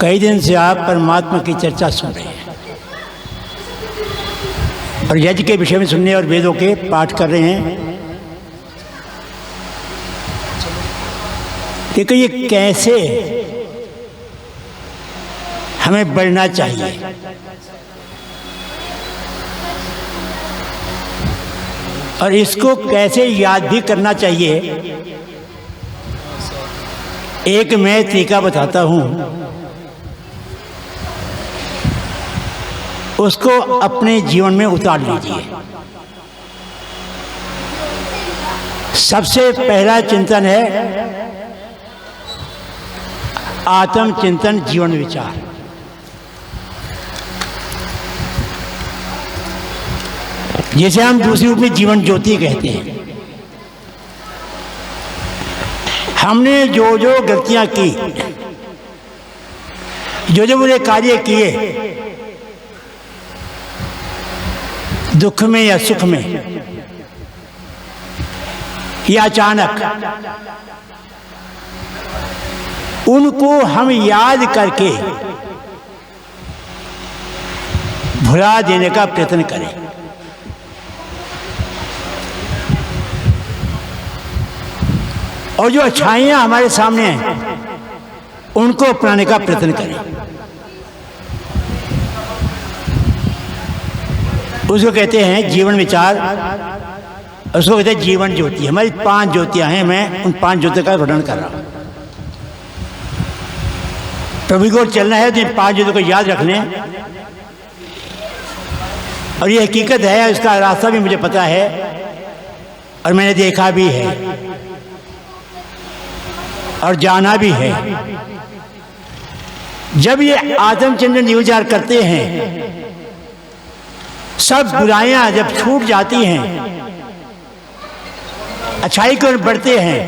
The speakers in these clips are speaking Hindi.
कई दिन से आप परमात्मा की चर्चा सुन रहे हैं और यज्ञ के विषय में सुनने और वेदों के पाठ कर रहे हैं। देखिए ये कैसे हमें बढ़ना चाहिए, और इसको कैसे याद भी करना चाहिए। एक मैं तरीका बताता हूं, उसको अपने जीवन में उतार लीजिए। सबसे पहला चिंतन है आत्मचिंतन, जीवन विचार। जिसे हम दूसरी रूप में जीवन ज्योति कहते हैं। हमने जो जो गलतियां की, जो जो बुरे कार्य किए, दुख में या सुख में या अचानक, उनको हम याद करके भुला देने का प्रयत्न करें। और जो अच्छाइयां हमारे सामने हैं उनको अपनाने का प्रयत्न करें। उसको कहते हैं जीवन विचार, उसको कहते हैं जीवन ज्योति। हमारी 5 ज्योतियां हैं, मैं उन 5 ज्योतियों का वर्णन कर रहा हूं। प्रभु को चलना है तो इन 5 ज्योतियों को याद रखने, और ये हकीकत है, इसका रास्ता भी मुझे पता है और मैंने देखा भी है और जाना भी है। जब ये आत्मचिंतन विचार करते हैं, सब बुराइयां जब छूट जाती हैं, अच्छाई की ओर बढ़ते हैं,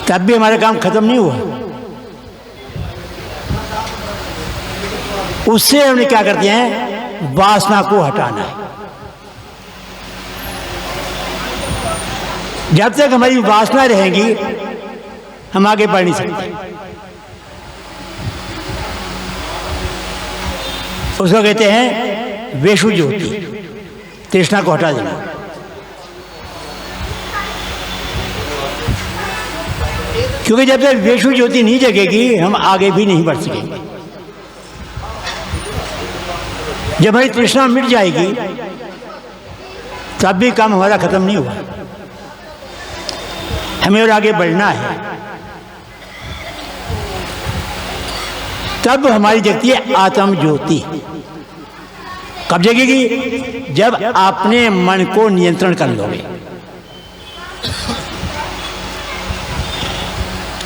तब भी हमारा काम खत्म नहीं हुआ। उससे हम क्या करते हैं, वासना को हटाना है। जब तक हमारी वासना रहेगी हम आगे बढ़ नहीं सकते। उसको कहते हैं वेशु ज्योति, तृष्णा को हटा देना। क्योंकि जब तक वेशु ज्योति नहीं जगेगी हम आगे भी नहीं बढ़ सकेंगे। जब हमारी तृष्णा मिट जाएगी तब भी काम हमारा खत्म नहीं हुआ, हमें और आगे बढ़ना है। तब हमारी जगती है आत्म ज्योति। कब जगेगी? जब आपने मन को नियंत्रण कर लोगे।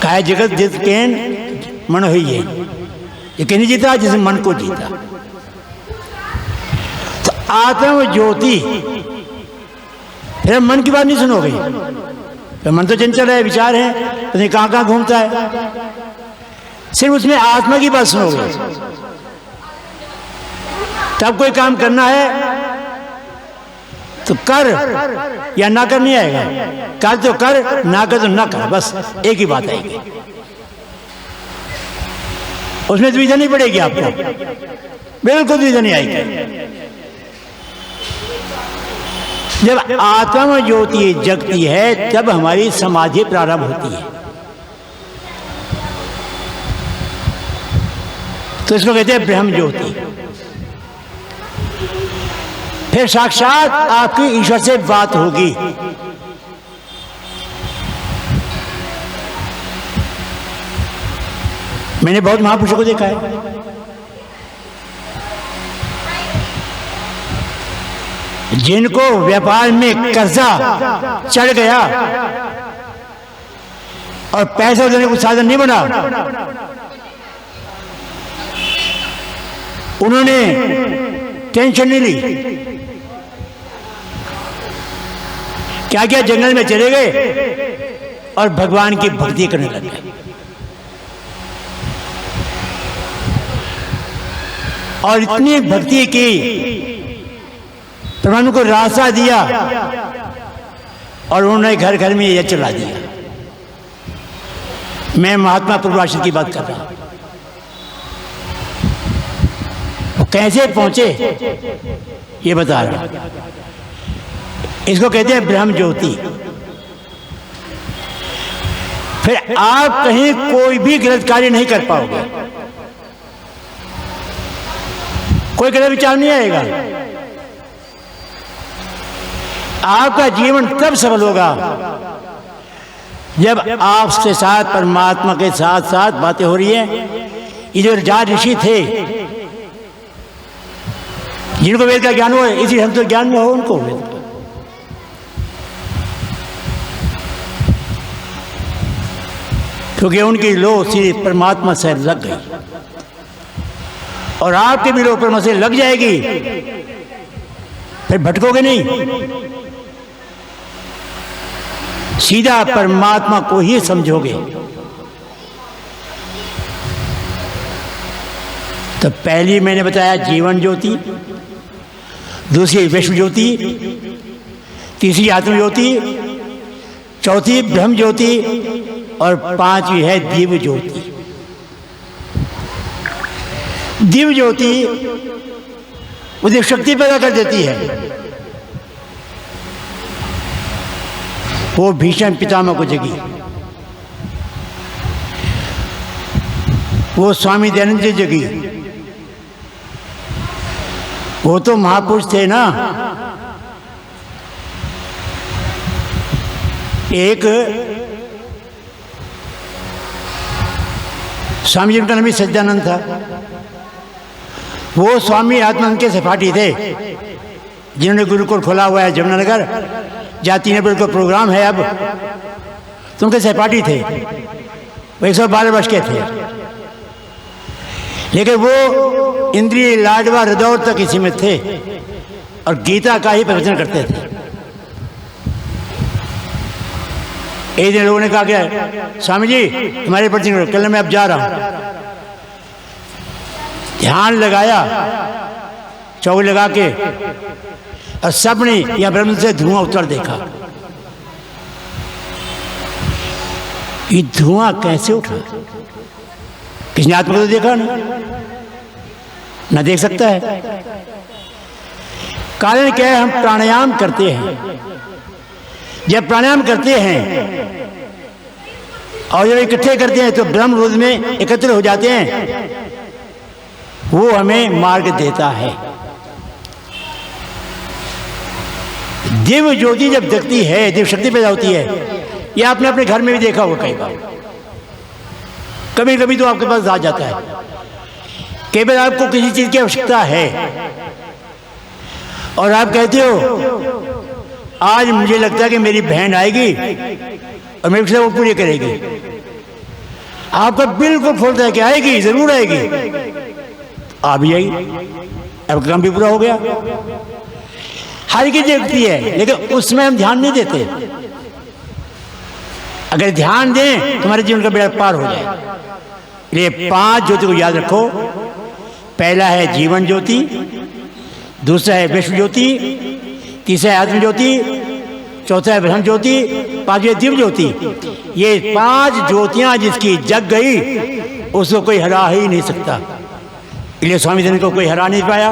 कहा जगत जित केन मन हुई है, ये कहीं नहीं जीता जिसने मन को जीता। तो आत्म ज्योति, फिर मन की बात नहीं सुनोगे, तो मन तो चंचल है, विचार है, तो कहां कहां घूमता है। सिर्फ उसमें आत्मा की बात सुनोगे। तब कोई काम करना है तो कर या ना कर नहीं आएगा। कर तो कर, ना कर तो ना कर, बस एक ही बात आएगी। उसमें दुविधा नहीं पड़ेगी आपको, बिल्कुल दुविधा नहीं आएगी। जब आत्म ज्योति जगती है तब हमारी समाधि प्रारंभ होती है। तो इसको कहते हैं ब्रह्म ज्योति। फिर साक्षात आपकी ईश्वर से बात होगी। मैंने बहुत महापुरुषों को देखा है, जिनको व्यापार में कर्जा चढ़ गया और पैसा देने को साधन नहीं बना, उन्होंने टेंशन नहीं ली। क्या क्या जंगल में चले गए और भगवान की भक्ति करने लगे। और इतनी भक्ति की, परमात्मा को रास्ता दिया और उन्होंने घर घर में यह चला दिया। मैं महात्मा पूर्वाश्रम की बात कर रहा हूं। कैसे पहुंचे ये बता रहा। इसको कहते हैं ब्रह्म ज्योति। फिर आप कहीं कोई भी गलत कार्य नहीं कर पाओगे, कोई गलत विचार नहीं आएगा। आपका जीवन तब सफल होगा जब आपके साथ परमात्मा के साथ साथ बातें हो रही है। ये जो राज ऋषि थे जिनको वेद का ज्ञान हुआ, इसी हम तो ज्ञान में हो उनको वेद का। क्योंकि उनकी लो सीधी परमात्मा से लग गई और आपके भी लो परमात्मा से लग जाएगी, फिर भटकोगे नहीं, सीधा परमात्मा को ही समझोगे। तो पहली मैंने बताया जीवन ज्योति, दूसरी विश्व ज्योति, तीसरी आत्म ज्योति, चौथी ब्रह्म ज्योति और पांचवी है दिव्य ज्योति। दिव्य ज्योति मुझे शक्ति पैदा कर देती है। वो भीष्म पितामह को जगी, वो स्वामी दयानंद जी जगी, वो तो महापुरुष थे ना। एक स्वामी जी का नाम भी सच्चिदानंद था। वो स्वामी आत्मानंद के सपाटी थे जिन्होंने गुरुकुल खोला हुआ है जमुनानगर, जहाँ 3 अप्रैल को प्रोग्राम है। अब तो उनके सहपाठी थे, वो 112 वर्ष के थे, लेकिन वो इंद्रिय लाडवा हृदय तक इसी में थे और गीता का ही प्रवचन करते थे। एक दिन लोगों ने कहा कि स्वामी जी तुम्हारे प्रवचन करो, कल मैं अब जा रहा हूं। ध्यान लगाया, चौक लगा के, और सबने या ब्रह्म से धुआं उतर देखा। ये धुआं कैसे उठा? किसने आत्मा को तो देखा ना देख सकता है। कारण क्या है? हम प्राणायाम करते हैं। जब प्राणायाम करते हैं और जब इकट्ठे करते हैं तो ब्रह्म रोध में एकत्र हो जाते हैं, वो हमें मार्ग देता है। दिव्य ज्योति जब जगती है, दिव्य शक्ति पैदा होती है। यह आपने अपने घर में भी देखा होगा कई बार। कभी कभी तो आपके पास आ जाता है, कई बार आपको किसी चीज की आवश्यकता है और आप कहते हो आज मुझे लगता है कि मेरी बहन आएगी और मेरे से वो पूरी करेगी। आपका बिल्कुल खोलता है कि आएगी, जरूर आएगी, आ भी आई, अब काम भी पूरा हो गया। हर की देखती है, लेकिन उसमें हम ध्यान नहीं देते। अगर ध्यान दें तो हमारे जीवन का बेड़ा पार हो जाए। ये 5 ज्योति को याद रखो। पहला है जीवन ज्योति, दूसरा है विश्व ज्योति, तीसरा है आत्म ज्योति, चौथा है ब्रह्म ज्योति, पांचवी दिव्य ज्योति। ये 5 ज्योतियां जिसकी जग गई उसको कोई हरा ही नहीं सकता। इसलिए स्वामी जी को कोई हरा नहीं पाया।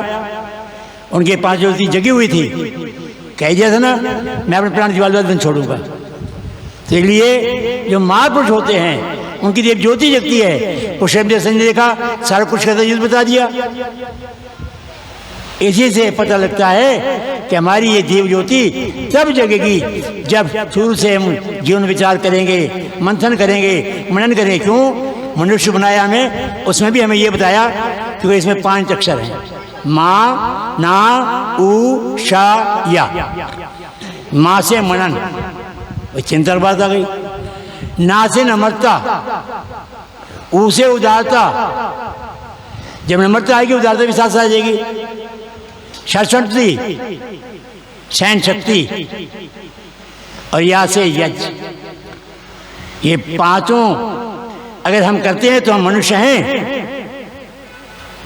उनके 5 ज्योति जगी हुई थी। कह दिया था ना, मैं अपने प्राण जीवाल दिन छोड़ूंगा। तो इसलिए जो महापुरुष होते हैं उनकी एक ज्योति जगती है। उस संजय देखा, सारा कुछ का युद्ध बता दिया। इसी से पता लगता है कि हमारी ये देव ज्योति तब जगेगी जब शुरू से हम जीवन विचार करेंगे, मंथन करेंगे, मनन करेंगे। क्यों मनुष्य बनाया हमें, उसमें भी हमें ये बताया क्योंकि इसमें 5 अक्षर हैं, माँ, ना, उ, शा, या। माँ से मनन, चिंता की बात आ गई। ना से नम्रता, ऊ से उदारता, जब नम्रता आएगी उदारता भी साथ साथ आ जाएगी। शक्ति, सहन शक्ति, और या से यज्ञ। ये 5 अगर हम करते हैं तो हम मनुष्य हैं,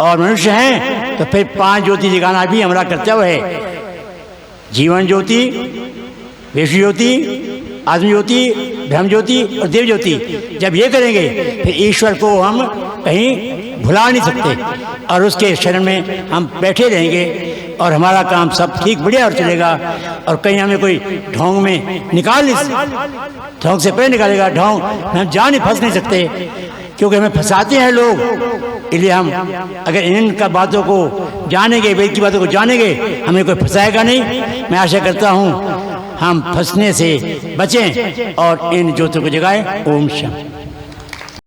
और मनुष्य हैं तो फिर 5 ज्योति जगाना भी हमारा कर्तव्य है। जीवन ज्योति, विश्व ज्योति, आत्म ज्योति, ब्रह्म ज्योति और देव ज्योति। जब ये करेंगे फिर ईश्वर को हम कहीं भुला नहीं सकते और उसके शरण में हम बैठे रहेंगे और हमारा काम सब ठीक बढ़िया और चलेगा। और कहीं हमें कोई ढोंग में निकाल नहीं, ढोंग से पहले निकालेगा, ढोंग में हम जा नहीं, फंस नहीं सकते, क्योंकि हमें फंसाते हैं लोग। इसलिए हम अगर इनका बातों को जानेंगे, वेद की बातों को जानेंगे, हमें कोई फंसाएगा नहीं। मैं आशा करता हूँ हम फंसने से बचें और इन ज्योतियों को जगाएं। ओम शांति।